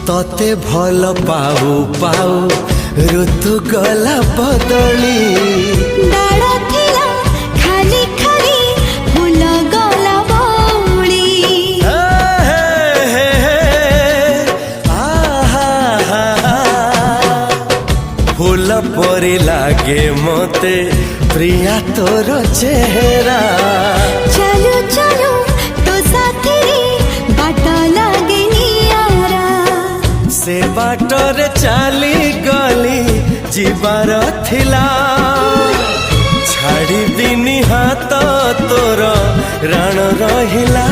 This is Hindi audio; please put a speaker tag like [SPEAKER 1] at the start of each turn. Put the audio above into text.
[SPEAKER 1] तते भल पाऊ पाऊ ऋतु गला बदली
[SPEAKER 2] डाळ थिला खाली खाली फूल गला बौली
[SPEAKER 1] फूल परी लागे मते प्रिया तोर चेहरा
[SPEAKER 2] चलो चलो तो साथी बाट लागे नियारा
[SPEAKER 1] से बाटरे चली गली जीवार थिला छाड़ी दिनी हाथ तोर राण रहिला।